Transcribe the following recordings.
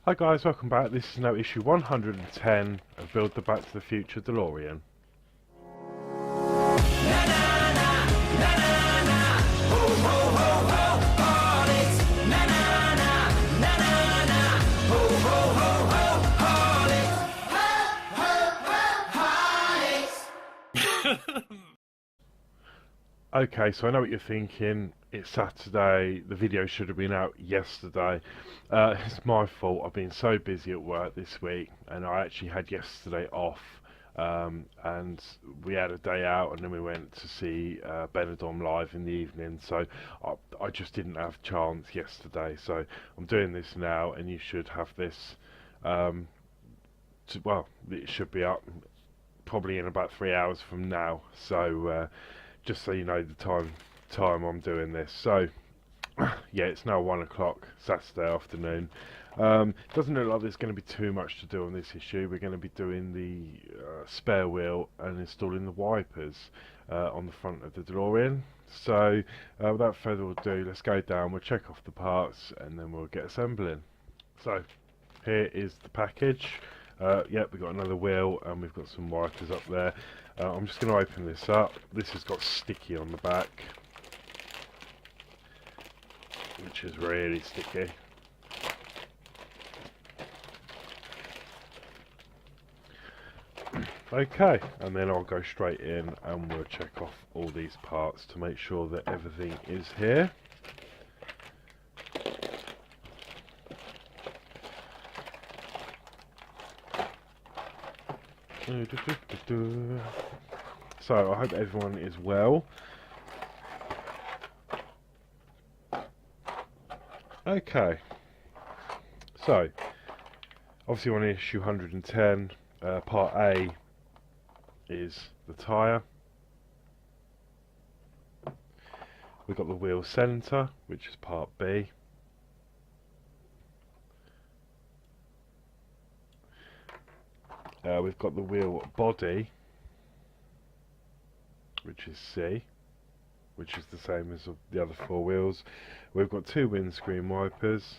Hi guys, welcome back. This is now issue 110 of Build the Back to the Future DeLorean. Okay, so I know what you're thinking. It's Saturday. The video should have been out yesterday. It's my fault. I've been so busy at work this week, and I actually had yesterday off. And we had a day out, and then we went to see Benidorm live in the evening. So I just didn't have a chance yesterday. So I'm doing this now, and you should have this. Well, it should be up probably in about 3 hours from now. So. Just so you know the time I'm doing this. So yeah, it's now 1 o'clock Saturday afternoon. Doesn't look like there's going to be too much to do on this issue. We're going to be doing the spare wheel and installing the wipers on the front of the DeLorean. So without further ado, let's go down, we'll check off the parts, and then we'll get assembling. So here is the package. Yep, we've got another wheel, and we've got some wipers up there. I'm just going to open this up. This has got sticky on the back, which is really sticky. Okay, and then I'll go straight in and we'll check off all these parts to make sure that everything is here. So I hope everyone is well. Okay, so obviously on issue 110, part A is the tyre. We've got the wheel centre, which is part B. We've got the wheel body, which is C, which is the same as the other four wheels. We've got two windscreen wipers.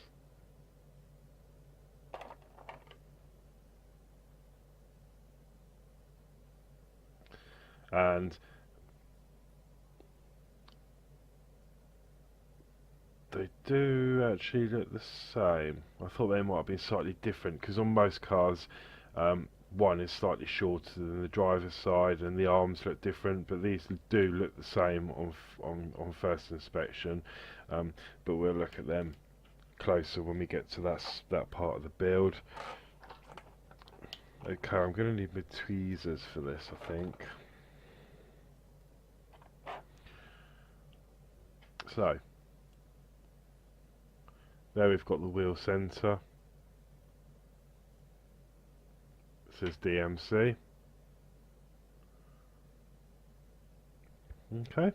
And they do actually look the same. I thought they might have been slightly different, because on most cars, one is slightly shorter than the driver's side, and the arms look different. But these do look the same on first inspection. But we'll look at them closer when we get to that part of the build. Okay, I'm going to need my tweezers for this, I think. So there we've got the wheel centre. Says DMC. Okay.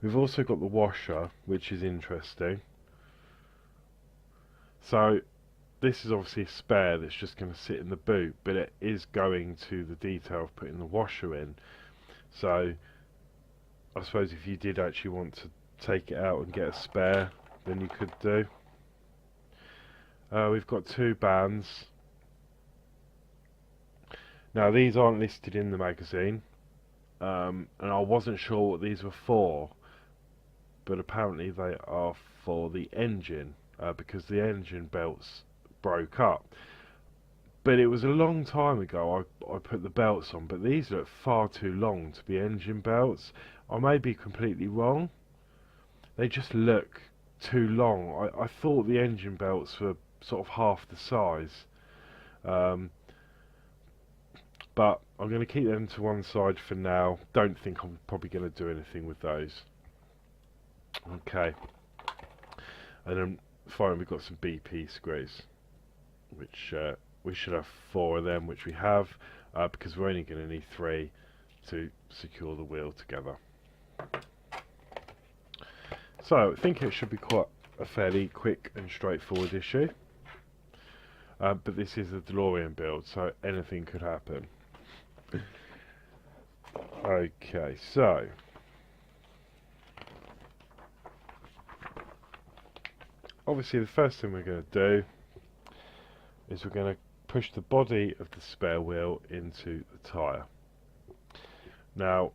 We've also got the washer, which is interesting. So this is obviously a spare that's just going to sit in the boot, but it is going to the detail of putting the washer in. So I suppose if you did actually want to take it out and get a spare, then you could do. We've got two bands. Now these aren't listed in the magazine, and I wasn't sure what these were for, but apparently they are for the engine, because the engine belts broke up. But it was a long time ago I put the belts on, but these look far too long to be engine belts. I may be completely wrong. They just look too long. I thought the engine belts were sort of half the size. But I'm going to keep them to one side for now. Don't think I'm probably going to do anything with those. Okay. And then finally we've got some BP screws, which we should have 4 of them, which we have, because we're only going to need 3 to secure the wheel together. So I think it should be quite a fairly quick and straightforward issue. But this is a DeLorean build, so anything could happen. Okay, so obviously the first thing we're going to do is we're going to push the body of the spare wheel into the tyre. Now,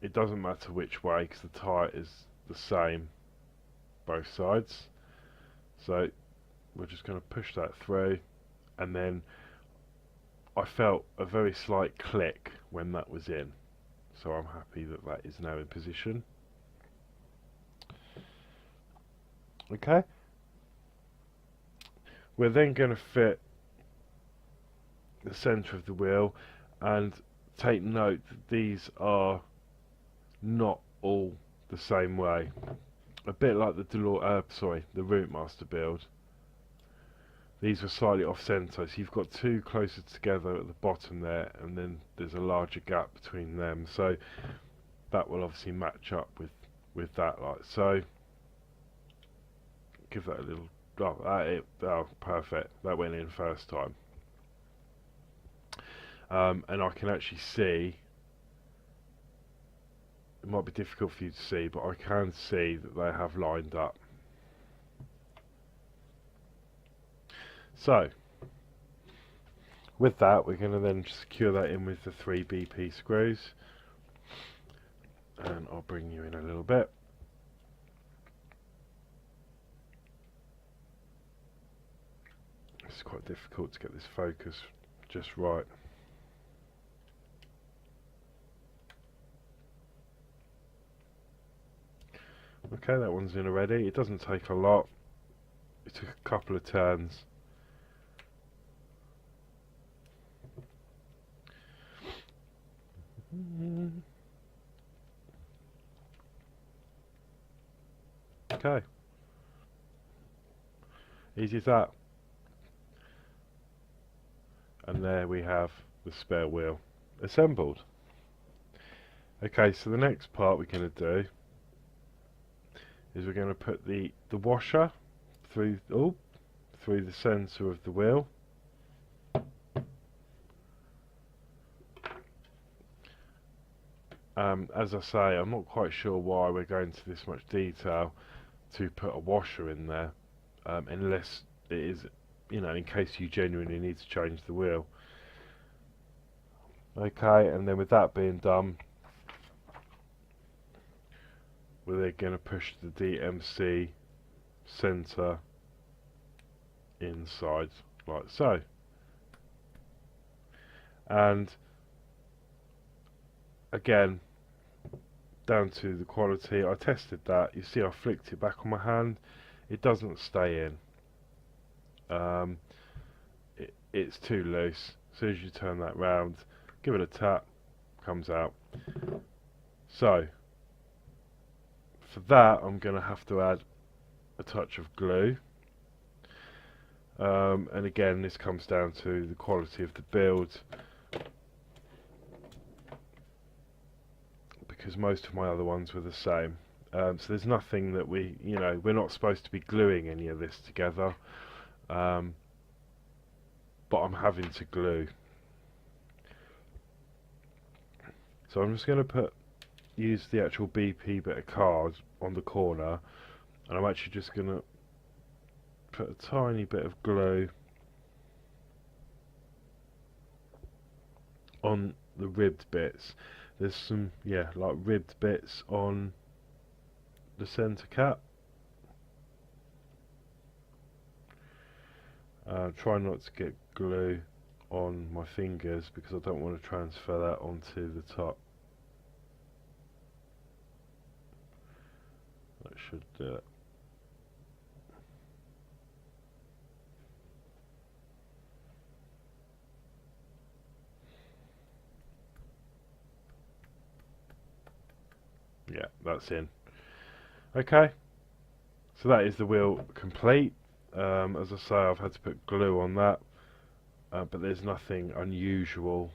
it doesn't matter which way because the tyre is the same both sides. So we're just going to push that through, and then I felt a very slight click when that was in. So I'm happy that that is now in position. Okay. We're then going to fit the centre of the wheel, and take note that these are not all the same way. A bit like the the Routemaster build. These were slightly off centre, so you've got two closer together at the bottom there, and then there's a larger gap between them. So that will obviously match up with that, like so. Give that a little. Oh, perfect. That went in first time. And I can actually see. It might be difficult for you to see, but I can see that they have lined up. So, with that, we're going to then secure that in with the 3 BP screws. And I'll bring you in a little bit. It's quite difficult to get this focus just right. Okay, that one's in already. It doesn't take a lot. It took a couple of turns. Okay. Easy as that. And there we have the spare wheel assembled. Okay, so the next part we're going to do is we're going to put the washer through the centre of the wheel. As I say, I'm not quite sure why we're going to this much detail to put a washer in there, unless it is, you know, in case you genuinely need to change the wheel. Okay, and then with that being done, we're then going to push the DMC centre inside, like so. And again, down to the quality, I tested that. You see I flicked it back on my hand. It doesn't stay in. It's too loose. As soon as you turn that round, give it a tap, comes out. So, for that I'm going to have to add a touch of glue. And again, this comes down to the quality of the build, because most of my other ones were the same. So there's nothing that we're not supposed to be gluing any of this together, but I'm having to glue. So I'm just going to use the actual BP bit of card on the corner, and I'm actually just going to put a tiny bit of glue on the ribbed bits. There's some, like ribbed bits on the centre cap. Try not to get glue on my fingers because I don't want to transfer that onto the top. That should do it. Yeah, that's in. Okay, so that is the wheel complete. As I say, I've had to put glue on that, but there's nothing unusual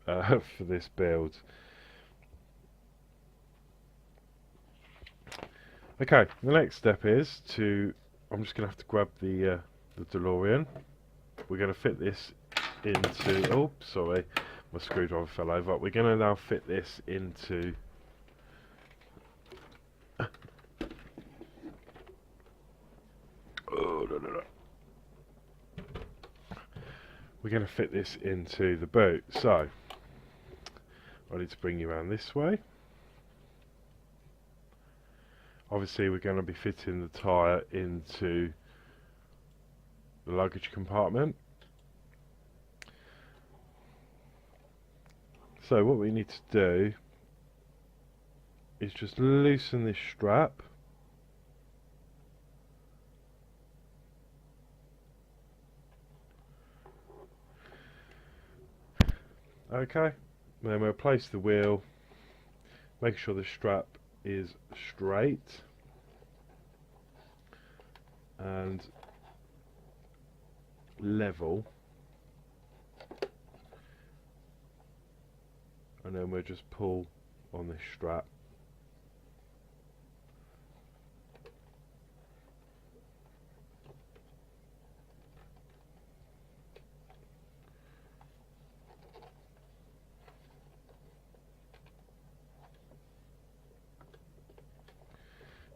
for this build. Okay, the next step is I'm just going to have to grab the DeLorean. We're going to fit this into, oh sorry, my screwdriver fell over. We're going to now fit this into we're going to fit this into the boot. So I need to bring you around this way. Obviously we're going to be fitting the tyre into the luggage compartment. So what we need to do is just loosen this strap. Okay, then we'll place the wheel, make sure the strap is straight and level, and then we'll just pull on this strap.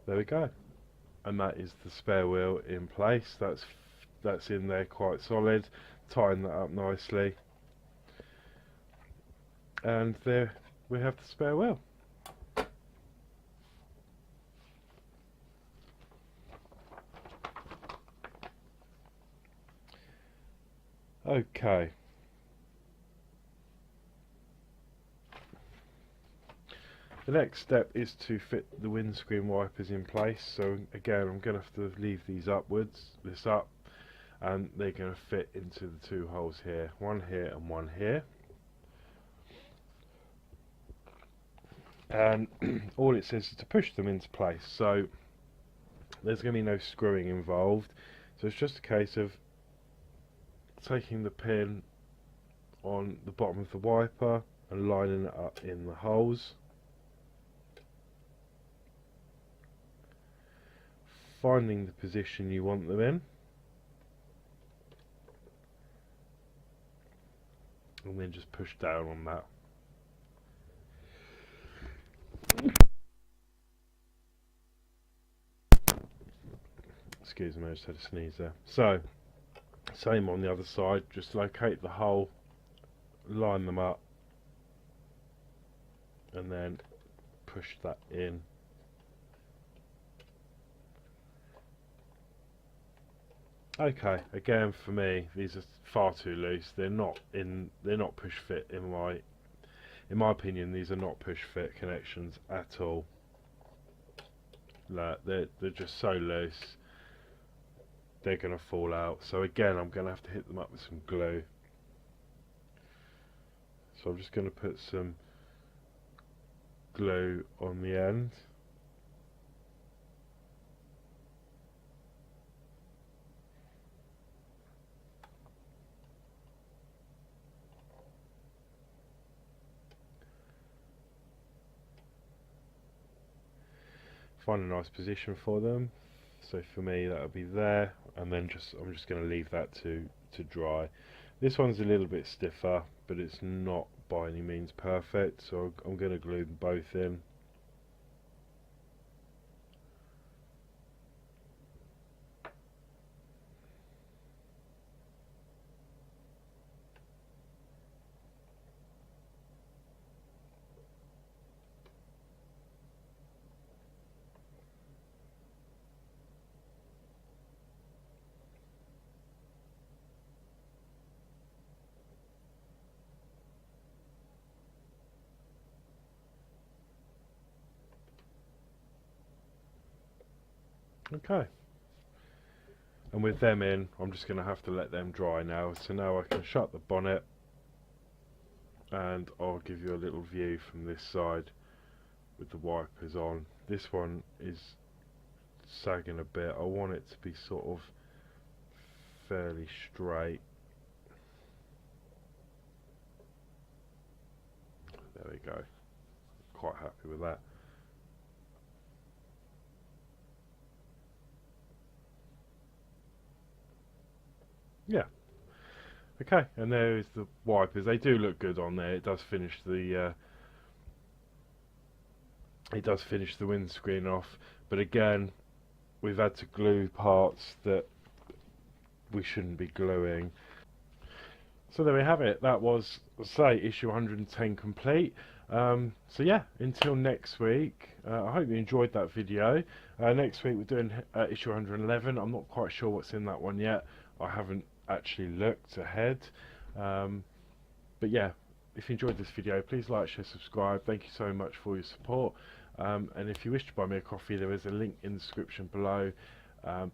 There we go, and that is the spare wheel in place. That's in there quite solid. Tighten that up nicely, and there we have the spare wheel. Okay. The next step is to fit the windscreen wipers in place. So again, I'm going to have to leave these this up, and they're going to fit into the two holes here, one here and one here. And all it says is to push them into place. So there's going to be no screwing involved. So it's just a case of taking the pin on the bottom of the wiper and lining it up in the holes. Finding the position you want them in, and then just push down on that. Excuse me, I just had a sneeze there. So, same on the other side, just locate the hole, line them up, and then push that in. Okay, again for me, these are far too loose. They're not push fit in my opinion. These are not push fit connections at all. Like, they're just so loose. They're gonna fall out. So again, I'm gonna have to hit them up with some glue. So I'm just gonna put some glue on the end. Find a nice position for them. So for me that'll be there, and then I'm just going to leave that to dry. This one's a little bit stiffer, but it's not by any means perfect, so I'm going to glue them both in. Okay, and with them in, I'm just going to have to let them dry now. So now I can shut the bonnet, and I'll give you a little view from this side with the wipers on. This one is sagging a bit. I want it to be sort of fairly straight. There we go. Quite happy with that. Yeah. Okay, and there is the wipers. They do look good on there. It does finish the windscreen off, but again, we've had to glue parts that we shouldn't be gluing. So there we have it. That was, say, issue 110 complete. So yeah, until next week. I hope you enjoyed that video. Next week we're doing issue 111. I'm not quite sure what's in that one yet. I haven't actually looked ahead. But yeah, if you enjoyed this video, please like, share, subscribe. Thank you so much for your support. And if you wish to buy me a coffee, there is a link in the description below.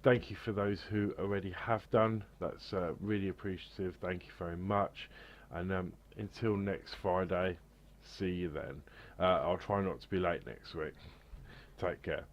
Thank you for those who already have done. That's really appreciative. Thank you very much. And until next Friday, see you then. I'll try not to be late next week. Take care.